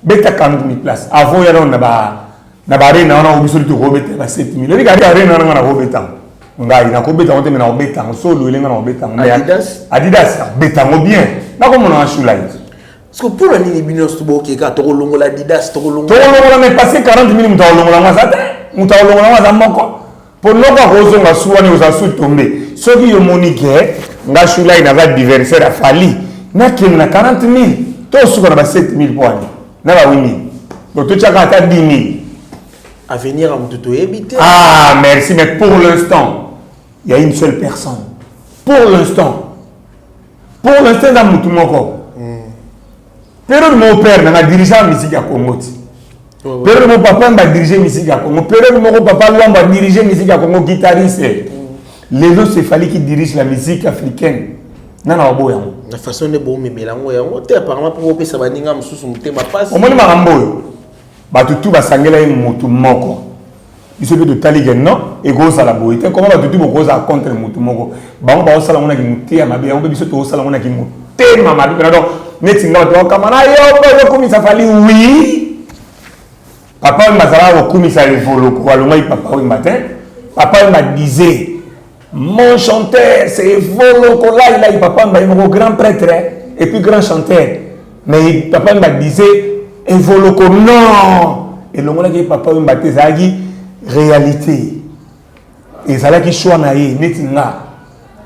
Beta 40 000 places. Avant, il y a un arène, on a obligé de remettre 7 000. Les gars, il y a un arène, on a remettre. Ngai na ko beta on te mena obeta solo elenga na obeta Adidas beta mo bien na ko mona shula yi parce que pour la nini binos to boke ka to longola Adidas to longola mais passer 40 000 muta longola ngasa muta longola ngasa moko pour noko ko zo nga suwani uza su tomber soki yo monike nga shula yi na va diversaire a fali na kin na 40 000 Tout ce qu'on a 7 000 points. N'a pas 8 000. Donc tu as 10 000. À venir à Moutoto éviter. Ah, merci, mais pour l'instant, il y a une seule personne. Pour l'instant, dans Moutoumoko. Période mon père n'a dirigé la musique à Congo. Période mon papa m'a dirigé la musique à Congo. Période mon papa m'a dirigé la musique à Congo, guitariste. Les autres, c'est fallait qu'ils dirigent la musique africaine. Non, non, la façon de bon mais mélange apparemment pour que ça va ninga mususu mutema passe. Au moins marambo. Ba tutu ba sangela Moutoumoko. Il se fait de taligen non et gros à la boîte. Comment va tutu beaucoup à contre Moutoumoko. Ba on va au salon on a qui muté à ma bien on peut biso au salon on a qui muté ma bien donc netinga to kamana yo ba ko mi ça fallait oui. Papa m'a zala ko mi ça évolo ko alonga papa oui matin. Papa m'a disait mon chanteur, c'est Volo là, il papa m'a dit mon grand prêtre et puis grand chanteur. Mais papa m'a disait Volo non. Et le moment que papa m'a dit c'est réalité. Et ça là qui choix naïe netinga.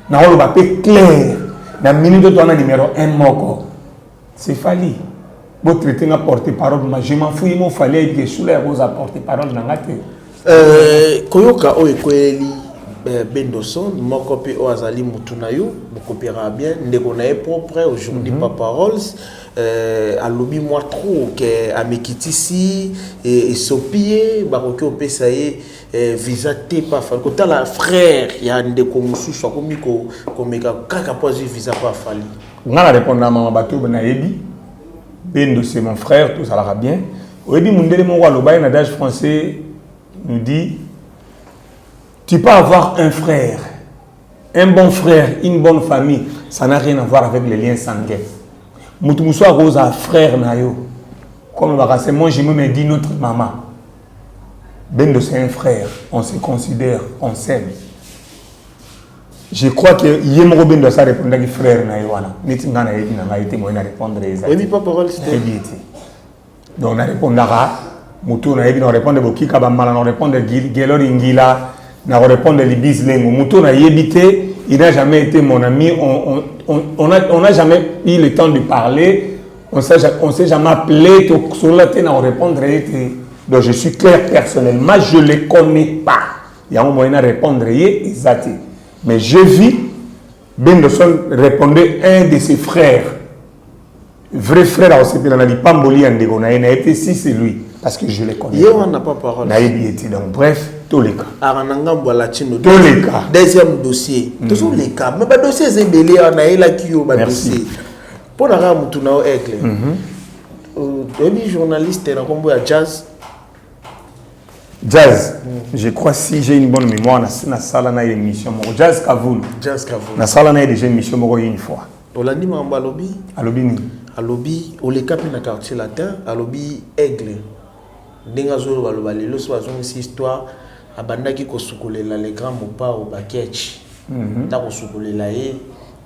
Na on va pas clair. Na minute de ton numéro 1 moko. C'est fali. Vous traitez na porter parole, mais je m'en fous, il m'en fallait que sous les roses à porter parole dans la tête. Koyoka o ekweli Bendoson, mon copie au Azali Moutunayo, mon copiera bien, n'est propre aujourd'hui pas paroles, à l'obi moi trop, que à Mekitisi et Sopié, Baroque au Pesaye, visaté pas fall. Quand la frère, il y a un décomusu, soit comme kaka posi visa pas falli. On a répondu à maman bateau Benayebi, Bendo c'est mon frère, tout ça l'ira bien. Au début, mon délai mon roi, le adage français nous dit. Tu peux avoir un frère, un bon frère, une bonne famille, ça n'a rien à voir avec les liens sanguins. Moutoumousso Rose a frère Nayo. Comme moi, je me dis notre maman. Bendo c'est un frère, on se considère, on s'aime. Je crois que Yemro Bendo ça répondait que frère Nayo. Netingana n'a été moi à répondre les oui, pas parole, c'était. Donc on répondra, Moutou n'a on répond de Bokika Bamala, on répond de Gelor Ingila. Na répondre de l'Ibis Lengo. Mouton n'a évité, il n'a jamais été mon ami. On n'a jamais eu le temps de parler. On ne s'est jamais appelé. Sur la tête, on répondre. Donc je suis clair personnellement, je ne les connais pas. Il y a un moyen de répondre. Mais je vis, Bendoson répondait un de ses frères. Vrai frère, on a dit Pamboli Andegona, et si c'est lui. Parce que je les connais. Hier, on n'a pas parole. Donc, bref, tous les cas. Tous les cas. Deuxième dossier. Tous les cas. Mais le dossier, c'est belé. On a eu la dossier. Pour la rame, tu n'as pas eu journaliste, on a jazz. Jazz. Je crois si j'ai une bonne mémoire, na sala na émission. Jazz Kavoul. Jazz Kavoul. Na sala na déjà émission une fois. On l'a dit, mais on a lobby. À lobby ni. À lobby, on les capte dans le quartier latin. À lobby, aigle. Denga zolo balobali lo so azon si histoire abandaki ko sukolela les grands mopa au baketch ta ko sukolela e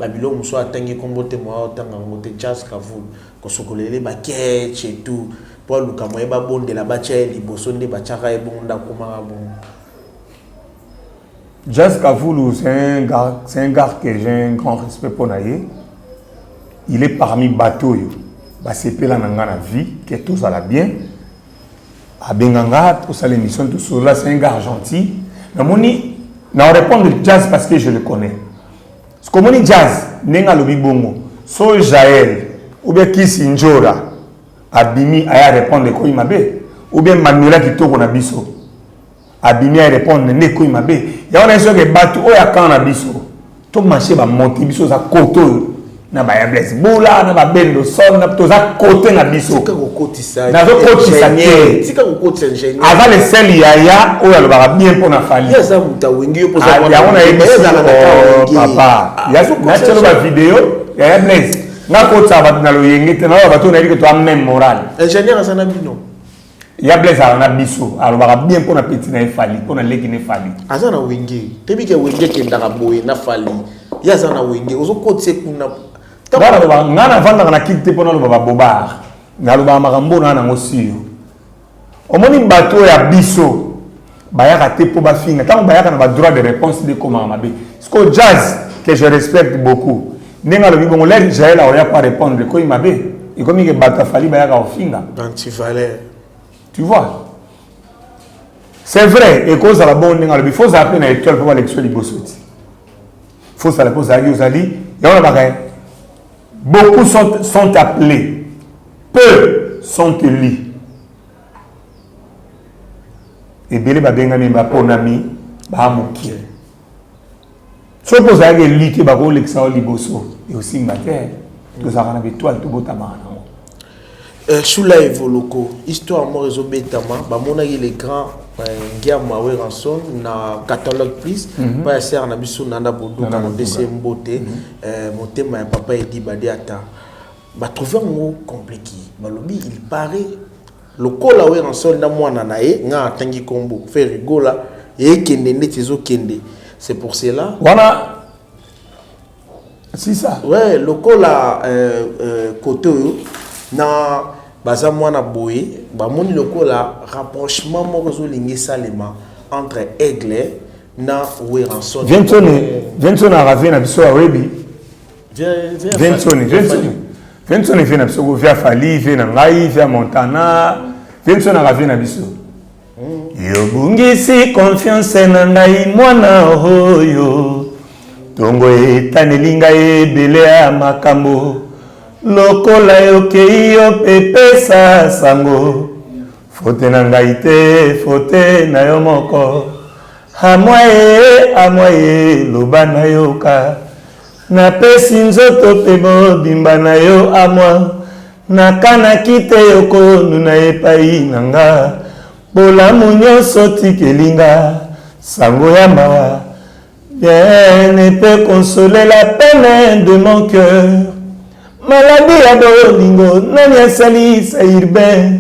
babilo muso atangi kombote mo otanga ngote Jazz Kavoul ko sukolela baketch et tout pour luka mo eba bonde la bacha liboso nde bachaka e bonda komaka bon. Jazz Kavoul c'est un gars que j'ai un grand respect pour naïe. Il est parmi bateau yo ba sepela na ngana vie que tout ça la bien. À Benganga, pour ça l'émission, tout cela, c'est un gars gentil. Mais mon ni, n'a répond de Jazz parce que je le connais. Ce que mon ni Jazz, n'est-ce pas le bibongo, so Jaël, ou bien Kissi Njora, Abimi, a répondre de quoi il m'a bé, ou bien Manuela qui tourne à Bisso, Abimi a répondre de quoi il m'a bé. Il y a un seul qui bat, ou ya quand à Bisso, tout marché va monter Bisso à côté. Na ba ya bless bula na ba bendo son na toza côté na biso tika ko kotisa na zo kotisa te tika ko kotisa ingénieur avant le sel ya o ya lo ba bien pour na fali ya za muta wengi yo poza ya ona za na papa ya na chelo ba vidéo ya bless na kotsa ba na lo yenge te na ba to na ri que to même moral ingénieur za na bino ya bless na biso alors ba bien pour na petit na fali pour na leki ne fali aza na wengi tebi ke wengi ke ndaka boye na fali ya za na wengi ozo kotse kuna ngana vanda na kite pona lo baba bobar na lo ba makambo na ngosio omoni bato ya biso bayaka te po ba finga tant bayaka na ba droit de réponse de comment mabe ce Jazz que je respecte beaucoup nenga lo bibongo l'air Jaël a pas répondre ko mabe Et comme il y a Batafali, il y a Ofinga. Antivalère. Tu vois? C'est vrai, et cause à la bonne, il faut s'appeler dans l'étoile pour voir l'élection du Bossoti. Il faut s'appeler aux alliés, il y a un beaucoup sont appelés, peu sont élus. Et bien, les Bengami, Baponami, Bahamoki. Si on pose à l'élu, il y a l'élection du Bosso, et aussi Mbaté, tout ça, on a étoile, tout Botamana. Choula Evoloko, histoire mort et obétama, on a les grands guerre Mawe Ranson, na catalogue plus, pas essayer na biso nanda bodo na DC Mbote, mon thème papa Edi Badiata. Ba trouver un mot compliqué. Balobi il paraît le col Mawe Ranson na mwana na ye nga tangi kombo, faire rigola et kende netizo kende. C'est pour cela. Voilà. C'est ça. Ouais, le col côté na baza mwana boye ba moni loko la rapprochement moko lingi salema entre Aigle na Weranson. Viensone aravé na biso awebi. Viensone vient na biso via Fali, via na ngai, via Montana. Viensone aravé na biso. Yo bungisi confiance na ngai mwana oyo. Tongo etanelinga ebele ya makambo. Lokola yokei yo pepesa sango fote na ngai te fote na yo moko amwaye loba na yoka napesi nzoto pe mobimba na yo amwa nakanaki te yokonu na epai na nga bolamu nyonso tikelinga sango ya mawa bien ne peut consoler la peine de mon cœur. Maladie ya bolingo, nani asalisa urbain.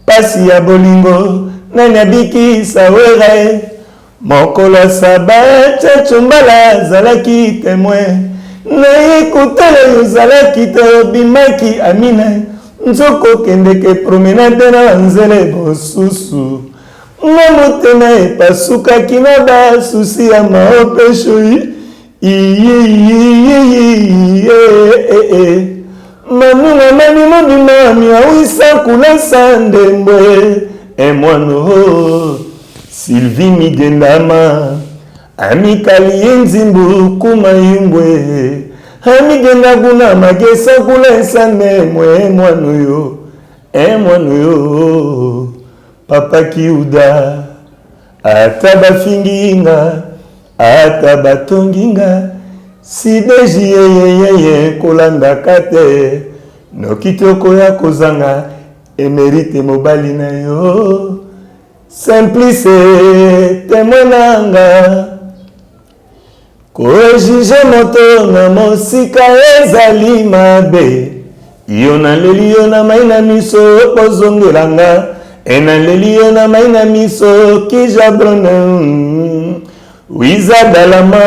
Pasi ya bolingo, nani abikisa were. Mokolo saba, chachumbala zalaki témoin. Naikutele yuzalaki te bimaki amina. Nzoko kendeke promenade na nzele bosusu. Mamutena epasuka kinaba susi ya maopesho. Mamuna mani mobima mi awisa kula sandembwe emwano Sylvie Migendama amikali enzimbu kumayumbwe amigenda kuna magesa kula sandembwe emwano yo papa kiuda atabafinginga atabatonginga sideji yeye kolanda kate nokitoko ya kozanga emerite mobali na yo simplice temonanga kojije moto na mosika ezali mabe yo naleli yo na mai na miso kozongelanga enaleli yo na mai na miso kijabrone Wiza dalama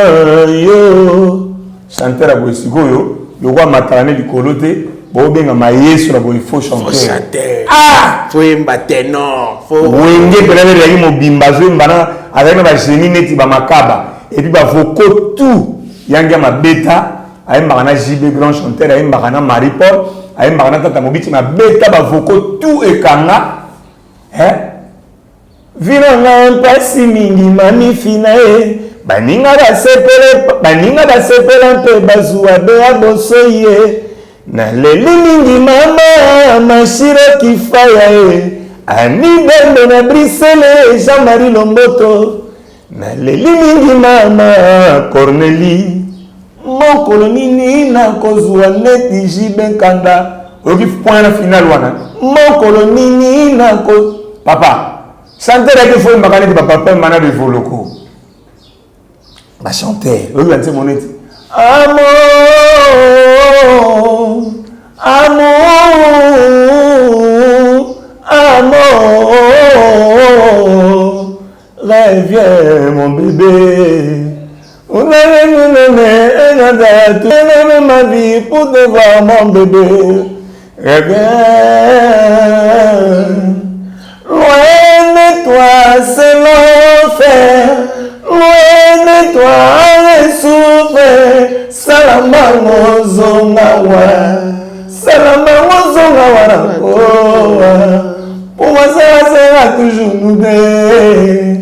yo chanter à Boisikoyo, le roi matane du coloté, Bobenga maïs sur la boy faut chanter. Ah! Faut imbater non. Faut. Wenge prenez les mo bimbazo mbana avec ma génie neti ba makaba et puis ba voko tout yanga ma beta ay mbana JB grand chanteur ay mbana Marie-Paul ay mbana tata mobiti ma beta ba voko tout et kanga vina nga mpasi mingi mami finae baninga basepele mpe bazuwa be ya bosoye na leli mingi mama mashiro kifaya ani bembe na brisele Jean-Marie Lomboto na leli mingi mama Cornélie mokolo nini na kozwa neti jibenkanda oki point na final wana mokolo nini na ko papa chanter avec faut m'aller de papa mana de voloko ba chanter oui là c'est mon net amour reviens mon bébé on a ma vie pour te voir mon bébé reviens loin de toi c'est l'enfer, loin de toi je souffre, salama mozo ngawa, salama mozo Pour moi, ça sera toujours nous deux.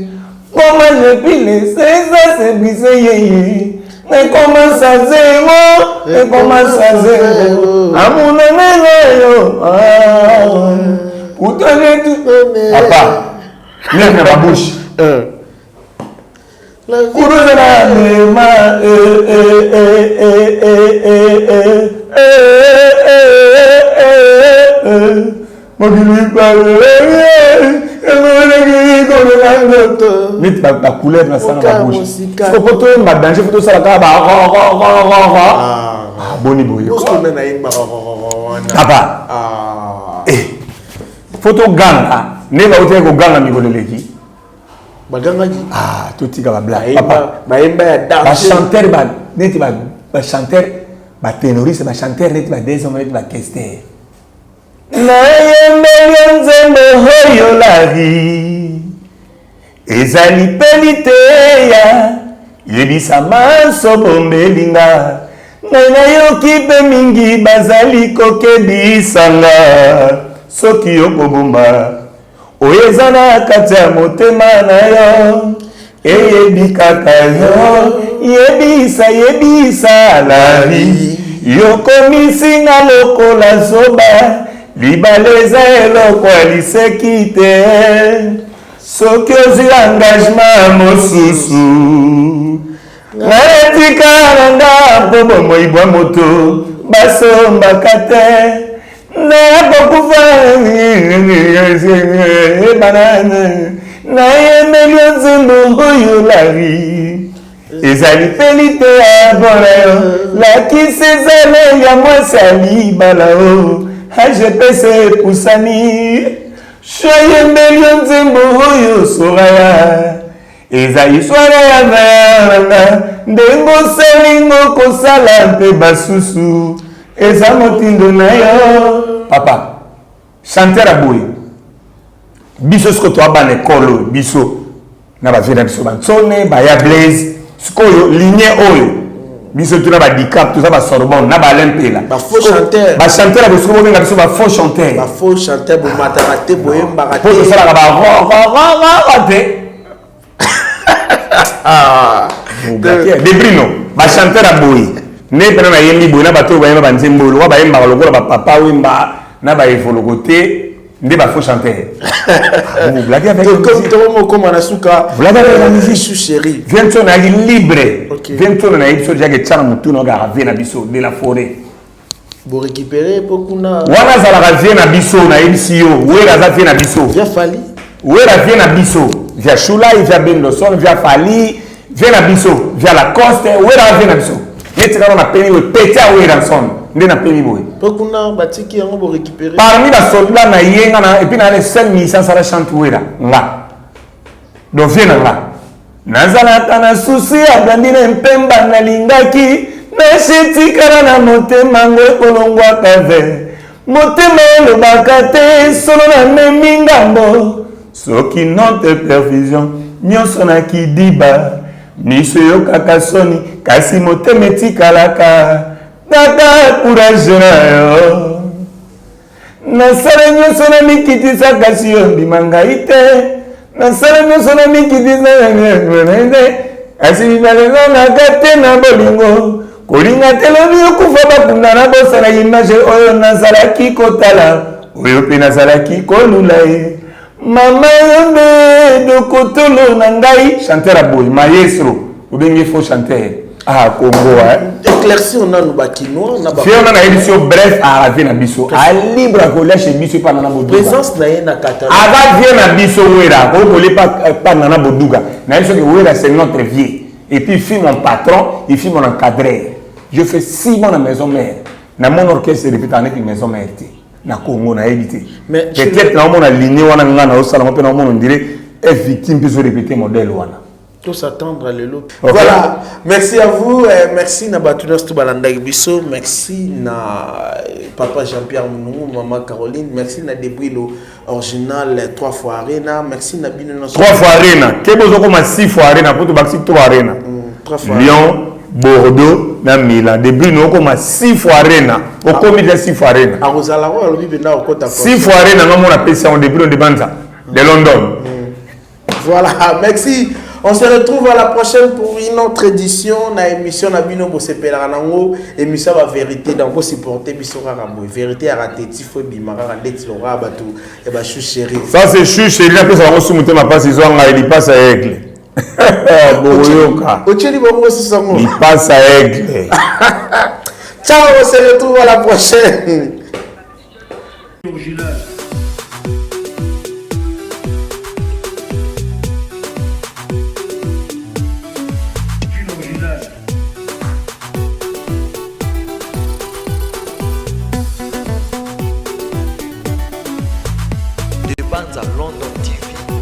Comment je puis laisser ça se briser? Mais comment ça zéro? Mais comment ça zéro? À mon ami, pour te dire tout. Papa, viens dans ma bouche. Mets ta couleur dans la bouche. Faut pas te mettre danger, faut te faire boni boy. Papa. Eh. Faut te ganga. Ne va ote ko ganga mi goleleki. Baganga ji. Ah, tout tika ba blague. Papa. Ba chanteur ba neti ba chanteur ba ténoriste ba chanteur neti ba des hommes neti ba questeur. Na yembe nzembo hoyo la vie. Ezali pelite ya yebisa maso bombelinga nana yoki pe mingi bazali kokebisanga soki okobomba oyeza na kati ya motema na yo eyebi kaka yo yebisa la vie yokomisinga lokola zoba libaleza eloko aliseki te soki ozwi engagement mosusu nayetika nanga mpo bomoi bwa moto basombaka te nayakokufa nayembeli nzembo oyo lari ezali peli te ya bona yo lakisi ezale ya mwasi alibala o agepese epusani shoyembeli nzembo oyo soraya ezali swara ya nanga ndenge osalingo kosala mpe basusu eza motindo na yo papa chanteur aboye biso siko toabana ekolo biso na bavie na biso bansone baya blaise sikoyo linie oyo biso tuna badicap toza basorbonne na balempela bachanteur abosiko bobenga biso bafaux chanteur bomataka te boyembaka po tosalaka barorororo te debrino bachanteur aboye ne pena nayembi boye na bato oyo bayemba banzembolo wa bayembaka lokola bapapa wemba na baevoloko te nde bafaux chanteur blague avec la musique viens to na libre viens to na biso jage tsana mutu no ga ravie na biso de la forêt bo récupérer pokuna wana zala ravie na biso na MCO wera za vie na biso via fali wera vie na biso via Shula via Bendoson via Fali via na biso via la Coste wera vie na biso yetika na peni we pété a wera son nde na peni boy pokuna batiki yango bo récupérer parmi la soldat na yenga na et puis na les 5500 sala chante wera nga donc vient nga nazalaka na susi abandi na mpemba nalingaki nashitikana na motema ngo ekolongwaka ve motema elobaka te solo na memi ngambo soki note perfusion nyonso na kidiba miso eyokaka soni kasi motema etikalaka kaka courage na yo nasala nyonso na mikitisa kasi yo ndima ngai te nasala nyonso na mikitisa kasi bibalezanaka te na bolingo kolinga te lobi okufa bakunda na bosala image oyo nazalaki kotala oyo mpe nazalaki kolula ye mama yo nde dokotolo na ngai chanteur aboye maestro obengi faux chanteur Congo éclairci on a nous bakinois na ba on a na émission bref à vie na biso a libre ko lâche biso pa na boduga présence na yena kata ava vie na biso wera ko ko le pa na boduga na biso que wera c'est notre vie et puis il fit mon patron il fit mon encadreur je fais 6 mois na maison mère na mon orchestre répète en maison mère na Congo na évité mais peut-être na mon aligné wana ngana au salon pe na mon on dirait est victime puis répéter modèle wana tout s'attendre à l'élo. Okay. Voilà, merci à vous, merci na Batunas Tubalanda Bisso, merci na papa Jean-Pierre Mounou, maman Caroline, merci na Debrilo original 3 fois Arena, merci na Bino 3 fois Arena, que besoin comme 6 fois Arena pour tout baxi 3 Arena. 3 fois Lyon, Bordeaux, na Milan depuis nous comme 6 fois arena au comité 6 fois arena à Rosala ouais le bibi na okota 6 fois arena ngamo na pesa on depuis de Banza de London. Voilà, merci. On se retrouve à la prochaine pour une autre édition na émission na bino bo sepela nango émission la vérité dans vos supporter biso kaka boy vérité à raté tifo bimara ndeti lo rabatu et ba chou chéri. Ça c'est chou chéri la pesa ngo sumuté ma passe ils ont il passe à aigle. Boyoka. Ocheli bongo sisango. Il passe à aigle. Ciao, on se retrouve à la prochaine.